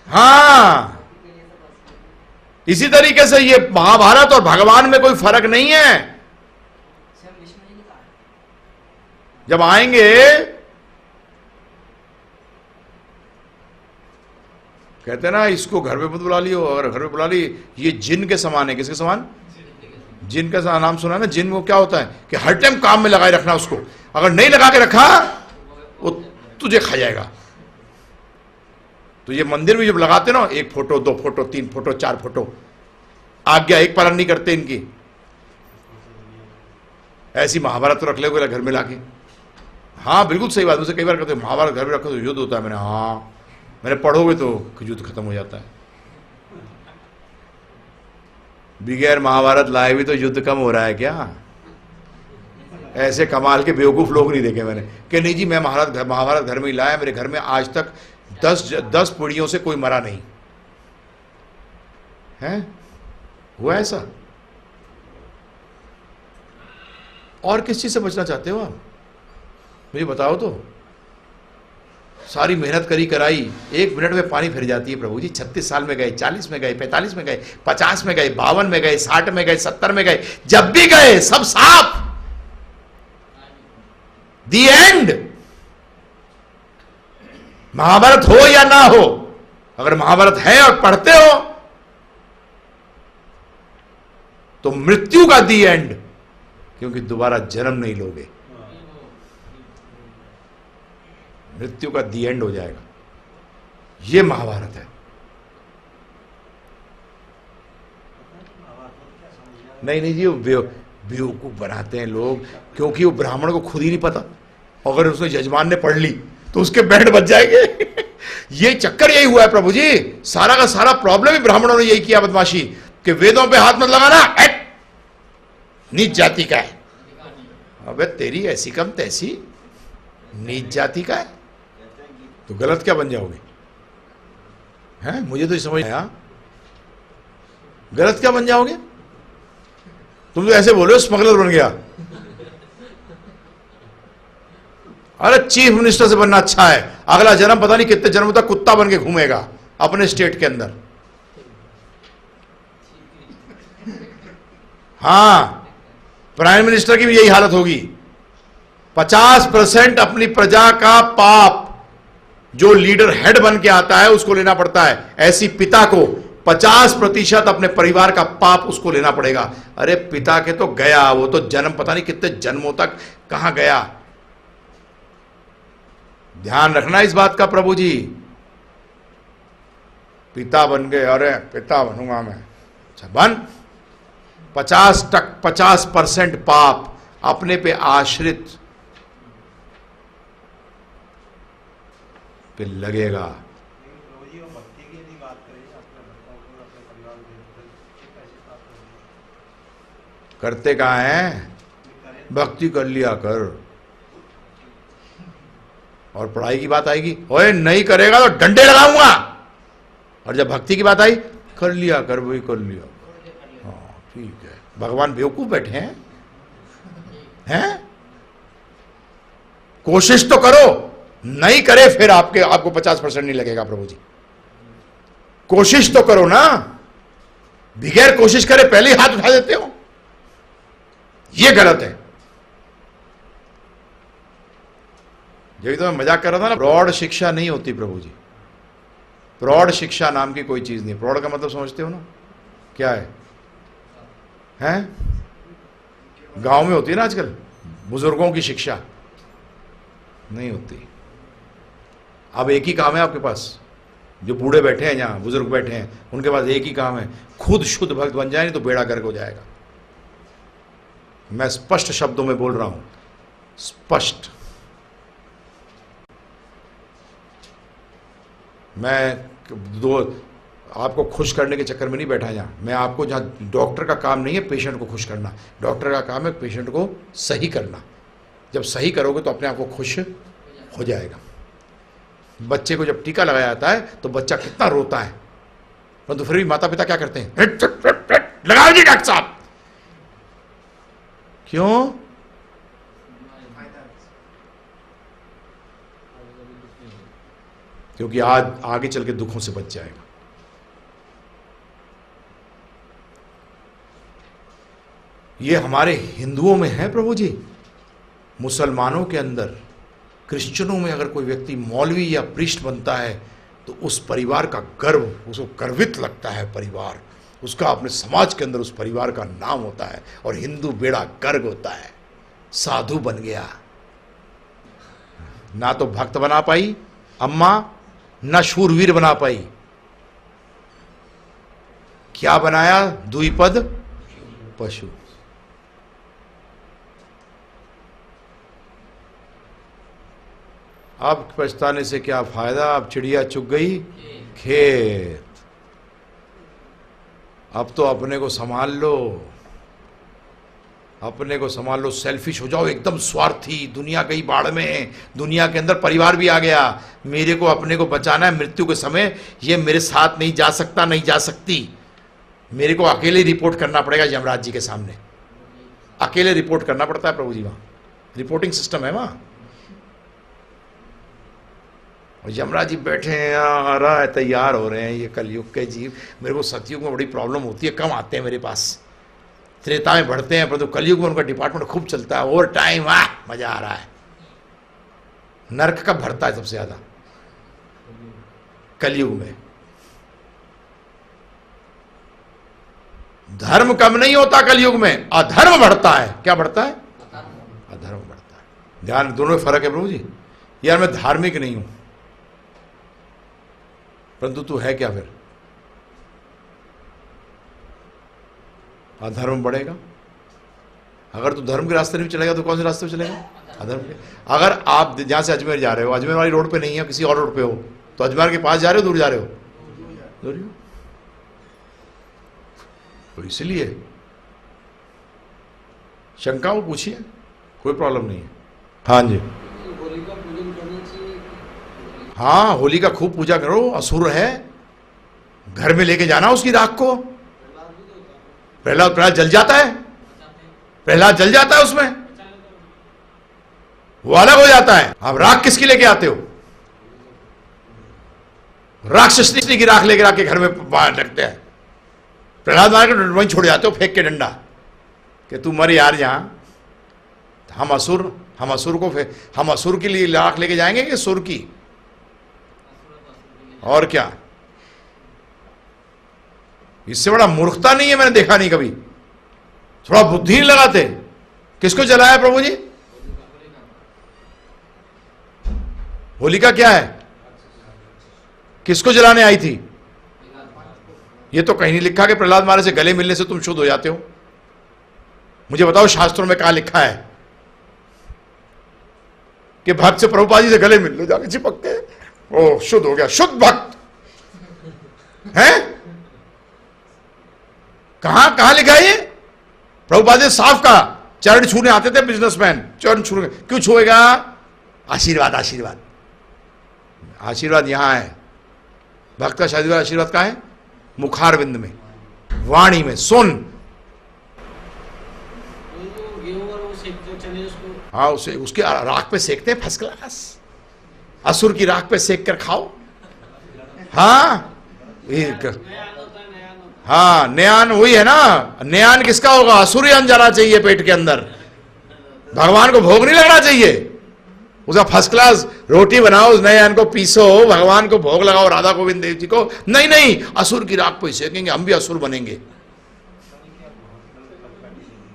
हाँ, इसी तरीके से ये महाभारत और भगवान में कोई फर्क नहीं है। जब आएंगे, कहते हैं ना इसको घर पे मत बुला लियो, अगर घर पे बुला ली ये जिन के समान है। किसके समान? जिन का नाम सुना ना। जिन वो क्या होता है कि हर टाइम काम में लगाए रखना उसको, अगर नहीं लगा के रखा वो तुझे खा जाएगा। तो ये मंदिर में जब लगाते ना, 1 फोटो 2 फोटो 3 फोटो 4 फोटो, आज्ञा एक पालन नहीं करते इनकी। ऐसी महाभारत तो रख ले घर में लाके। हाँ बिल्कुल सही बात, मुझे कई बार कहते महाभारत घर में रखो तो युद्ध होता है। मैंने हाँ, मैंने पढ़ोगे तो युद्ध खत्म हो जाता है। बगैर महाभारत लाए भी तो युद्ध कम हो रहा है क्या? ऐसे कमाल के बेवकूफ लोग नहीं देखे मैंने कि नहीं जी मैं महाभारत घर में ही लाया, मेरे घर में आज तक 10 पीढ़ियों से कोई मरा नहीं है। हुआ ऐसा? और किस चीज से बचना चाहते हो आप? मुझे बताओ तो। सारी मेहनत करी कराई 1 मिनट में पानी फिर जाती है प्रभु जी। 36 साल में गए, 40 में गए, 45 में गए, 50 में गए, 52 में गए, 60 में गए, 70 में गए, जब भी गए सब साफ। दी एंड। महाभारत हो या ना हो, अगर महाभारत है और पढ़ते हो तो मृत्यु का दी एंड, क्योंकि दोबारा जन्म नहीं लोगे। मृत्यु का दी एंड हो जाएगा। यह महाभारत है। नहीं जी, वो बेवकूफ बनाते हैं लोग, क्योंकि वो ब्राह्मण को खुद ही नहीं पता। अगर उसने यजमान ने पढ़ ली तो उसके बैंड बच जाएंगे। ये चक्कर यही हुआ है प्रभु जी। सारा का सारा प्रॉब्लम ही ब्राह्मणों ने यही किया, बदमाशी, कि वेदों पे हाथ मत लगाना, नीच जाति का है। अबे तेरी ऐसी कम तैसी, नीच जाति का है तो गलत क्या बन जाओगे? हैं? मुझे तो समझ आया, गलत क्या बन जाओगे? तुम तो ऐसे बोलो स्मगलर बन गया। अरे चीफ मिनिस्टर से बनना अच्छा है, अगला जन्म पता नहीं कितने जन्म तक कुत्ता बन के घूमेगा अपने स्टेट के अंदर। हां, प्राइम मिनिस्टर की भी यही हालत होगी। 50% अपनी प्रजा का पाप जो लीडर हेड बन के आता है उसको लेना पड़ता है। ऐसी पिता को 50% अपने परिवार का पाप उसको लेना पड़ेगा। अरे पिता के तो गया, वो तो जन्म पता नहीं कितने जन्मों तक कहां गया। ध्यान रखना इस बात का प्रभु जी। पिता बन गए, अरे पिता बनूंगा मैं, अच्छा बन। 50% पाप अपने पे आश्रित पे लगेगा। करते कहाँ हैं? भक्ति कर लिया कर। और पढ़ाई की बात आएगी, ओए नहीं करेगा तो डंडे लगाऊंगा। और जब भक्ति की बात आई, कर लिया कर, वही कर लिया। हाँ ठीक है। भगवान बेवकूफ बैठे हैं? कोशिश तो करो। नहीं करे फिर आपको 50% नहीं लगेगा प्रभु जी। कोशिश तो करो ना। बगैर कोशिश करे पहले ही हाथ उठा देते हो, यह गलत है। जब तो मैं मजाक कर रहा था ना, प्रौढ़ शिक्षा नहीं होती प्रभु जी। प्रौढ़ शिक्षा नाम की कोई चीज नहीं। प्रौढ़ का मतलब समझते हो ना क्या है? गांव में होती है ना आजकल, बुजुर्गों की शिक्षा नहीं होती। अब एक ही काम है आपके पास, जो बूढ़े बैठे हैं यहां, बुजुर्ग बैठे हैं, उनके पास एक ही काम है, खुद शुद्ध भक्त बन जाए, नहीं तो बेड़ा गर्क हो जाएगा। मैं स्पष्ट शब्दों में बोल रहा हूं, स्पष्ट। मैं आपको खुश करने के चक्कर में नहीं बैठा यहां। मैं आपको, जहां डॉक्टर का काम नहीं है पेशेंट को खुश करना, डॉक्टर का काम है पेशेंट को सही करना। जब सही करोगे तो अपने आप को खुश हो जाएगा। बच्चे को जब टीका लगाया जाता है तो बच्चा कितना रोता है, परंतु फिर भी माता पिता क्या करते हैं? लगाओ जी डॉक्टर साहब। क्यों? क्योंकि आज आगे चल के दुखों से बच जाएगा। ये हमारे हिंदुओं में है प्रभु जी, मुसलमानों के अंदर, क्रिश्चियनों में अगर कोई व्यक्ति मौलवी या प्रीस्ट बनता है तो उस परिवार का गर्व, उसको गर्वित लगता है परिवार, उसका अपने समाज के अंदर उस परिवार का नाम होता है, और हिंदू बेड़ा गर्ग होता है, साधु बन गया। ना तो भक्त बना पाई अम्मा, ना शूरवीर बना पाई, क्या बनाया? द्विपद पशु। अब पछताने से क्या फायदा, अब चिड़िया चुग गई खेत। अब तो अपने को संभाल लो, अपने को संभाल लो, सेल्फिश हो जाओ, एकदम स्वार्थी, दुनिया गई बाढ़ में, दुनिया के अंदर परिवार भी आ गया, मेरे को अपने को बचाना है, मृत्यु के समय ये मेरे साथ नहीं जा सकता, नहीं जा सकती, मेरे को अकेले रिपोर्ट करना पड़ेगा यमराज जी के सामने, अकेले रिपोर्ट करना पड़ता है प्रभु जी, वहां रिपोर्टिंग सिस्टम है वहां। और यमराज जी बैठे हैं, आ रहा है, तैयार हो रहे हैं, ये कलयुग के जीव। मेरे को सतयुग में बड़ी प्रॉब्लम होती है, कम आते हैं मेरे पास, त्रेता में बढ़ते हैं, परंतु कलयुग में उनका डिपार्टमेंट खूब चलता है, ओवर टाइम, मजा आ रहा है। नरक कब भरता है सबसे ज्यादा? कलयुग में। धर्म कम नहीं होता कलयुग में, अधर्म बढ़ता है। क्या बढ़ता है? अधर्म बढ़ता है। ध्यान, दोनों में फर्क है प्रभु जी। यार मैं धार्मिक नहीं हूं, परंतु तू है क्या फिर? अधर्म बढ़ेगा। अगर तू धर्म के रास्ते नहीं चलेगा तो कौन से रास्ते पे चलेगा? अधर्म के। अगर आप जहां से अजमेर जा रहे हो, अजमेर वाली रोड पे नहीं है, किसी और रोड पे हो, तो अजमेर के पास जा रहे हो, दूर जा रहे हो? दूर ही हो। तो इसलिए शंका वो पूछिए, कोई प्रॉब्लम नहीं है। हाँ जी, हाँ, होली का खूब पूजा करो। असुर है, घर में लेके जाना उसकी राख को। प्रहलाद जल जाता है, प्रहलाद जल जाता है उसमें, वो अलग हो जाता है। आप राख किसकी लेके आते हो? राक्षसनी की राख लेकर आके घर में बाहर रखते हैं। प्रहलाद मार के वहीं छोड़ जाते हो, फेंक के डंडा, कि तू मर यार यहां। हम असुर के लिए राख लेके जाएंगे कि सुर की? और क्या, इससे बड़ा मूर्खता नहीं है, मैंने देखा नहीं कभी। थोड़ा बुद्धि नहीं लगाते। किसको जलाया प्रभु जी? होलिका क्या है? किसको जलाने आई थी? ये तो कहीं नहीं लिखा कि प्रहलाद महाराज से गले मिलने से तुम शुद्ध हो जाते हो। मुझे बताओ शास्त्रों में कहां लिखा है कि भक्त से प्रभुपाद जी से गले मिल लो जाके चिपक के, ओ शुद्ध हो गया, शुद्ध भक्त है? कहां लिखा है ये? प्रभुपाद जी साफ कहा, चरण छूने आते थे बिजनेसमैन, चरण छूने। क्यों छुएगा? आशीर्वाद, आशीर्वाद, आशीर्वाद यहां है। भक्त का शादी वाला आशीर्वाद कहां है? मुखारविंद में, वाणी में, सुन। हाँ, उसे उसके राख पे सेकते हैं, फर्स्ट क्लास। असुर की राख पे सेक कर खाओ। हाँ, हाँ, न्यान वही है ना। न्यान किसका होगा? असुरियन जाना चाहिए पेट के अंदर, भगवान को भोग नहीं लगना चाहिए। उसका फर्स्ट क्लास रोटी बनाओ, उस न्यान को पीसो, भगवान को भोग लगाओ, राधा गोविंद देव जी को। नहीं नहीं, असुर की राख पे सेकेंगे, हम भी असुर बनेंगे।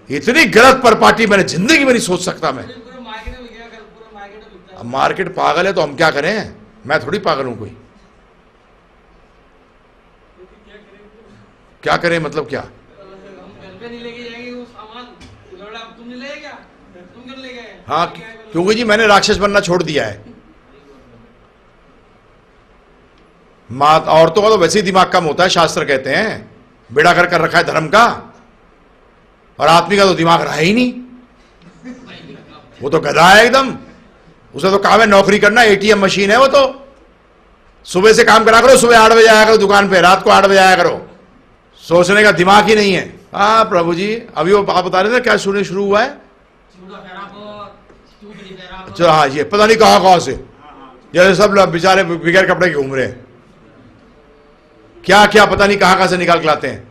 इतनी गलत परपाटी मैंने जिंदगी में नहीं सोच सकता। मैं मार्केट पागल है तो हम क्या करें? मैं थोड़ी पागल हूं कोई। क्या करें मतलब क्या? हाँ, क्योंकि जी मैंने राक्षस बनना छोड़ दिया है। औरतों का तो वैसे ही दिमाग कम होता है, शास्त्र कहते हैं, बेड़ा कर रखा है धर्म का, और आदमी का तो दिमाग रहा ही नहीं। वो तो गधा है एकदम। उसे तो काम है नौकरी करना, एटीएम मशीन है वो तो। सुबह से काम करा करो, सुबह 8 बजे आया करो दुकान पे, रात को 8 बजे आया करो। सोचने का दिमाग ही नहीं है। हाँ प्रभु जी, अभी वो आप बता रहे थे क्या सुनने शुरू हुआ है? अच्छा, हाँ, ये पता नहीं कहां से जैसे सब लोग बेचारे बगैर कपड़े के घूम रहे हैं, क्या क्या पता नहीं कहां कहां से निकाल के लाते हैं,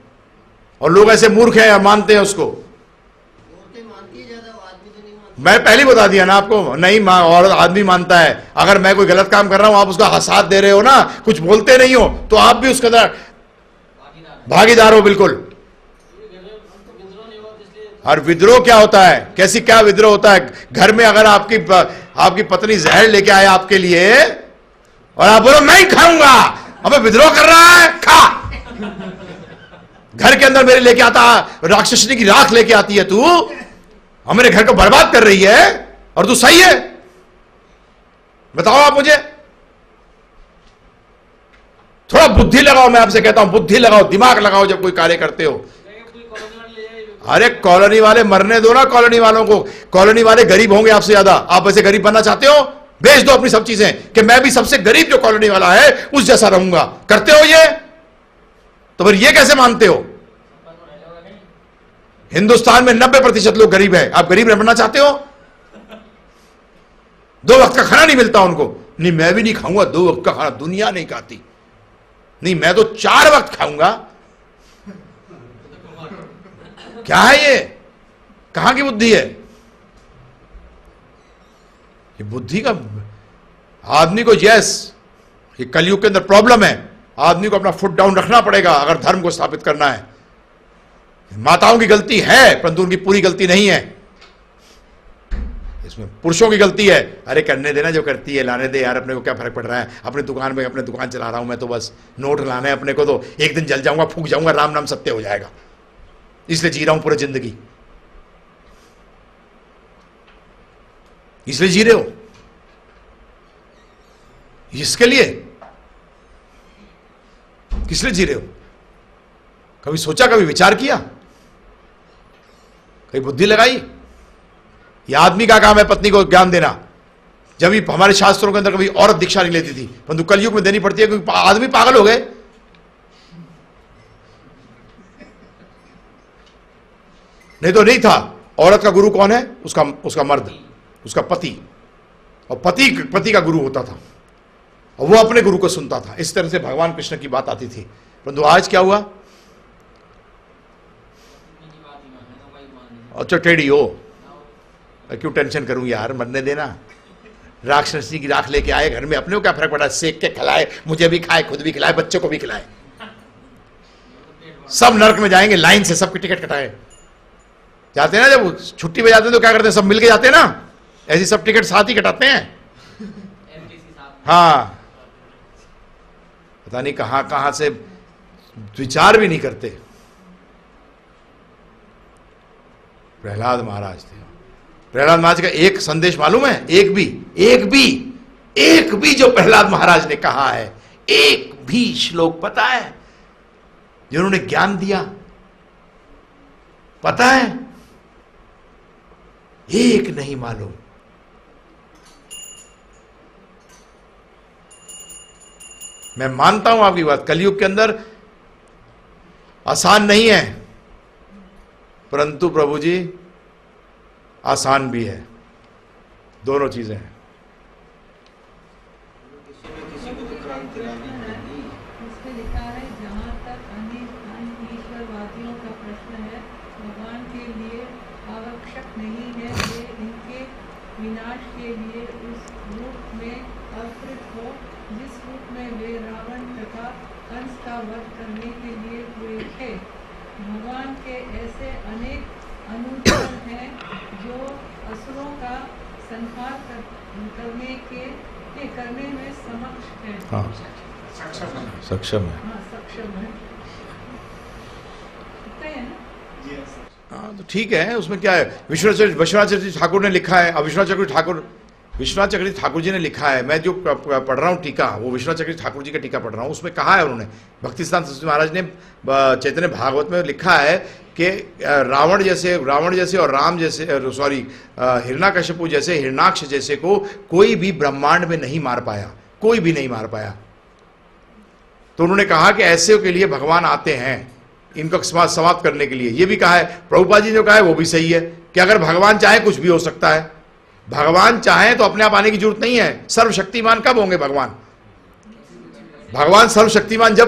और लोग ऐसे मूर्ख हैं या मानते हैं उसको। मैं पहले ही बता दिया ना आपको, नहीं औरत आदमी मानता है। अगर मैं कोई गलत काम कर रहा हूं, आप उसका साथ दे रहे हो ना, कुछ बोलते नहीं हो, तो आप भी उसके अंदर भागीदार हो बिल्कुल। और विद्रोह क्या होता है, कैसी क्या विद्रोह होता है? घर में अगर आपकी पत्नी जहर लेके आए आपके लिए और आप बोलो मैं ही खाऊंगा, अबे विद्रोह कर रहा है, खा। घर के अंदर मेरे लेके आता, राक्षसनी की राख लेके आती है तू, और मेरे घर को बर्बाद कर रही है, और तू सही है? बताओ आप मुझे। थोड़ा बुद्धि लगाओ, मैं आपसे कहता हूं बुद्धि लगाओ, दिमाग लगाओ जब कोई कार्य करते हो। अरे कॉलोनी वाले मरने दो ना, कॉलोनी वालों को। कॉलोनी वाले गरीब होंगे आपसे ज्यादा। आप वैसे गरीब बनना चाहते हो? बेच दो अपनी सब चीजें कि मैं भी सबसे गरीब जो कॉलोनी वाला है उस जैसा रहूंगा। करते हो ये? तो फिर ये कैसे मानते हो? हिंदुस्तान में 90% लोग गरीब है। आप गरीब बनना चाहते हो? 2 वक्त का खाना नहीं मिलता उनको। नहीं मैं भी नहीं खाऊंगा 2 वक्त का खाना, दुनिया नहीं खाती। नहीं मैं तो 4 वक्त खाऊंगा। क्या है ये? कहां की बुद्धि है ये? बुद्धि का आदमी को ये कलयुग के अंदर प्रॉब्लम है। आदमी को अपना फुट डाउन रखना पड़ेगा अगर धर्म को स्थापित करना है। माताओं की गलती है परंतु उनकी पूरी गलती नहीं है, इसमें पुरुषों की गलती है। अरे करने देना जो करती है, लाने दे यार, अपने को क्या फर्क पड़ रहा है? अपनी दुकान में अपने दुकान चला रहा हूं मैं, तो बस नोट लाना है अपने को। तो एक दिन जल जाऊंगा, फूक जाऊंगा, राम नाम सत्य हो जाएगा, इसलिए जी रहा हूं पूरी जिंदगी। इसलिए जी रहे हो इसके लिए? किस लिए जी रहे हो? कभी सोचा, कभी विचार किया, कभी बुद्धि लगाई? यह आदमी का काम है पत्नी को ज्ञान देना। जब भी हमारे शास्त्रों के अंदर कभी औरत दीक्षा नहीं लेती थी, परंतु कलयुग में देनी पड़ती है क्योंकि आदमी पागल हो गए। नहीं तो नहीं था। औरत का गुरु कौन है? उसका मर्द, उसका पति। और पति का गुरु होता था और वो अपने गुरु को सुनता था। इस तरह से भगवान कृष्ण की बात आती थी। परंतु आज क्या हुआ? अच्छा टेढ़ी हो, क्यों टेंशन करूं यार, मरने देना। राक्षसी की राख लेके आए घर में, अपने को क्या फर्क पड़ा? सेक के खिलाए, मुझे भी खाए, खुद भी खिलाए, बच्चों को भी खिलाए। सब नरक में जाएंगे, लाइन से सबकी टिकट कटाए जाते हैं ना। जब छुट्टी पे जाते हैं तो क्या करते हैं? सब मिलके जाते हैं ना, ऐसी सब टिकट साथ ही कटाते हैं। हाँ, पता नहीं कहां कहां से विचार भी नहीं करते। प्रहलाद महाराज थे। प्रहलाद महाराज का एक संदेश मालूम है? एक भी जो प्रहलाद महाराज ने कहा है, एक भी श्लोक पता है जिन्होंने ज्ञान दिया? पता है? एक नहीं मालूम। मैं मानता हूं आपकी बात, कलयुग के अंदर आसान नहीं है, परंतु प्रभु जी आसान भी है। दोनों चीजें हैं। विनाश के लिए उस रूप में अवतरित हो जिस रूप में वे रावण तथा कंस का वध करने के लिए हुए थे। भगवान के ऐसे अनेक अनुचर हैं जो असुरों का संहार करने में समक्ष है। हाँ, सक्षम है। हाँ, सक्षम है। हाँ तो ठीक है, उसमें क्या है? विश्वनाथ चक्रवर्ती ठाकुर ने लिखा है। अब विश्वनाथ चक्रवर्ती ठाकुर जी ने लिखा है। मैं जो पढ़ रहा हूँ टीका, वो विश्वनाथ चक्रवर्ती ठाकुर जी का टीका पढ़ रहा हूँ। उसमें कहा है उन्होंने, भक्ति सिद्धांत सरस्वती महाराज ने चैतन्य भागवत में लिखा है कि रावण जैसे और राम जैसे, हिरण्यकश्यपु जैसे, हिरण्याक्ष जैसे को कोई भी ब्रह्मांड में नहीं मार पाया, कोई भी नहीं मार पाया। तो उन्होंने कहा कि ऐसे के लिए भगवान आते हैं, इनको समाप्त करने के लिए। ये भी कहा है, प्रभुपाद जी ने कहा है वो भी सही है कि अगर भगवान चाहे कुछ भी हो सकता है। भगवान चाहें तो अपने आप आने की जरूरत नहीं है। सर्वशक्तिमान कब होंगे भगवान? भगवान सर्वशक्तिमान जब